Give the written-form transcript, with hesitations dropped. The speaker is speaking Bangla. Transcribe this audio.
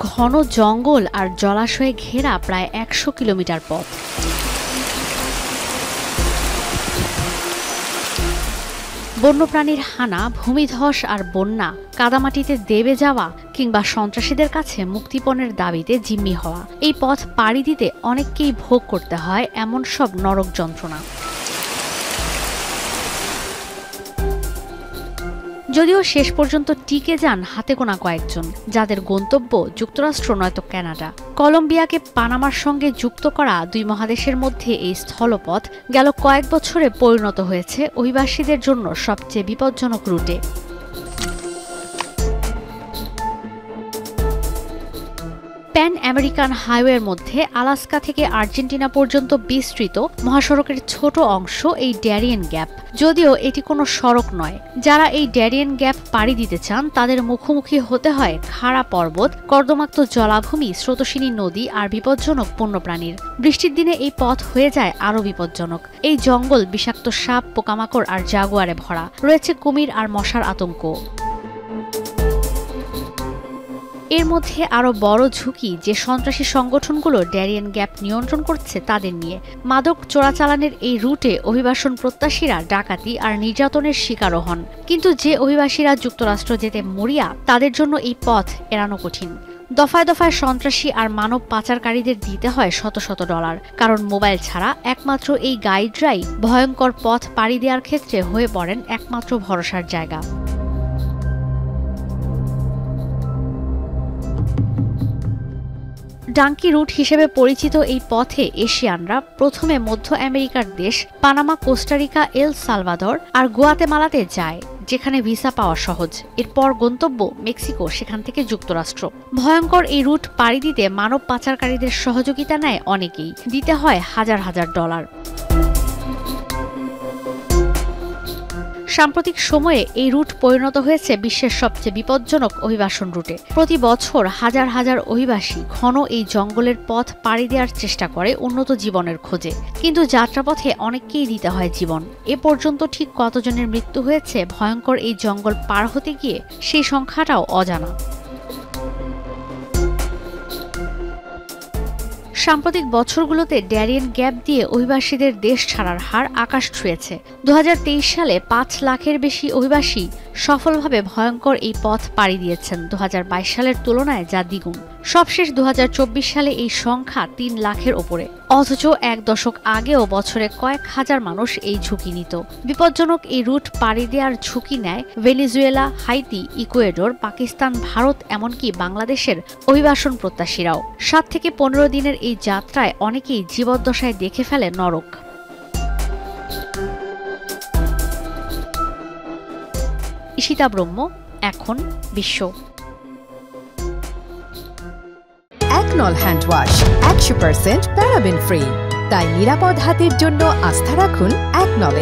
ঘন জঙ্গল আর জলাশয়ে ঘেরা প্রায় ১০০ কিলোমিটার পথ। বন্যপ্রাণীর হানা, ভূমিধস আর বন্যা, কাদামাটিতে দেবে যাওয়া কিংবা সন্ত্রাসীদের কাছে মুক্তিপণের দাবিতে জিম্মি হওয়া, এই পথ পাড়ি দিতে অনেককেই ভোগ করতে হয় এমন সব নরক যন্ত্রণা। যদিও শেষ পর্যন্ত টিকে যান হাতে গোনা কয়েকজন, যাদের গন্তব্য যুক্তরাষ্ট্র নয়তো কানাডা। কলম্বিয়াকে পানামার সঙ্গে যুক্ত করা দুই মহাদেশের মধ্যে এই স্থলপথ গেল কয়েক বছরে পরিণত হয়েছে অভিবাসীদের জন্য সবচেয়ে বিপজ্জনক রুটে। প্যান আমেরিকান হাইওয়ের মধ্যে আলাস্কা থেকে আর্জেন্টিনা পর্যন্ত বিস্তৃত মহাসড়কের ছোট অংশ এই ড্যারিয়েন গ্যাপ। যদিও এটি কোনো সড়ক নয়, যারা এই ড্যারিয়েন গ্যাপ পাড়ি দিতে চান তাদের মুখোমুখি হতে হয় খাড়া পর্বত, কর্দমাক্ত জলাভূমি, স্রোতস্বিনী নদী আর বিপজ্জনক বন্যপ্রাণীর। বৃষ্টির দিনে এই পথ হয়ে যায় আরও বিপজ্জনক। এই জঙ্গল বিষাক্ত সাপ, পোকামাকড় আর জাগুয়ারে ভরা, রয়েছে কুমির আর মশার আতঙ্ক। এর মধ্যে আরও বড় ঝুঁকি যে সন্ত্রাসী সংগঠনগুলো ড্যারিয়েন গ্যাপ নিয়ন্ত্রণ করছে তাদের নিয়ে। মাদক চোরাচালানের এই রুটে অভিবাসন প্রত্যাশীরা ডাকাতি আর নির্যাতনের শিকারও হন। কিন্তু যে অভিবাসীরা যুক্তরাষ্ট্র যেতে মরিয়া, তাদের জন্য এই পথ এড়ানো কঠিন। দফায় দফায় সন্ত্রাসী আর মানব পাচারকারীদের দিতে হয় শত শত ডলার, কারণ মোবাইল ছাড়া একমাত্র এই গাইডরাই ভয়ঙ্কর পথ পাড়ি দেওয়ার ক্ষেত্রে হয়ে পড়েন একমাত্র ভরসার জায়গা। ডাঙ্কি রুট হিসেবে পরিচিত এই পথে এশিয়ানরা প্রথমে মধ্য আমেরিকার দেশ পানামা, কোস্টারিকা, এল সালভাদর আর গুয়াতেমালাতে যায়, যেখানে ভিসা পাওয়া সহজ। এরপর গন্তব্য মেক্সিকো, সেখান থেকে যুক্তরাষ্ট্র। ভয়ঙ্কর এই রুট পাড়ি দিতে মানব পাচারকারীদের সহযোগিতা নেয় অনেকেই, দিতে হয় হাজার হাজার ডলার। সাম্প্রতিক সময়ে এই রুট পরিণত হয়েছে বিশ্বের সবচেয়ে বিপজ্জনক অভিবাসন রুটে। প্রতি বছর হাজার হাজার অভিবাসী ঘন এই জঙ্গলের পথ পাড়ি দেওয়ার চেষ্টা করে উন্নত জীবনের খোঁজে, কিন্তু যাত্রাপথে অনেককেই দিতে হয় জীবন। এ পর্যন্ত ঠিক কতজনের মৃত্যু হয়েছে ভয়ঙ্কর এই জঙ্গল পার হতে গিয়ে, সেই সংখ্যাটাও অজানা। সাম্প্রতিক বছরগুলোতে ড্যারিয়েন গ্যাপ দিয়ে অভিবাসীদের দেশ ছাড়ার হার আকাশ ছুঁয়েছে। 2023 সালে 5 লাখের বেশি অভিবাসী সফলভাবে ভয়ঙ্কর এই পথ পাড়ি দিয়েছেন, 2022 সালের তুলনায় যা দ্বিগুণ। সবশেষ 2024 সালে এই সংখ্যা 3 লাখের ওপরে। অথচ এক দশক আগেও বছরে কয়েক হাজার মানুষ এই ঝুঁকি নিত। বিপজ্জনক এই রুট পাড়ি দেওয়ার ঝুঁকি নেয় Venezuela, Haiti, Ecuador, Pakistan, Bharat, এমনকি বাংলাদেশের অভিবাসন প্রত্যাশীরাও। 7 থেকে 15 দিনের এই যাত্রায় অনেকেই জীবদ্দশায় দেখে ফেলে নরক। ঈশিতা ব্রহ্ম, এখন বিশ্ব। একনল হ্যান্ড ওয়াশ 100% প্যারাবেন ফ্রি, তাই নিরাপদ হাতের জন্য আস্থা রাখুন একনলে।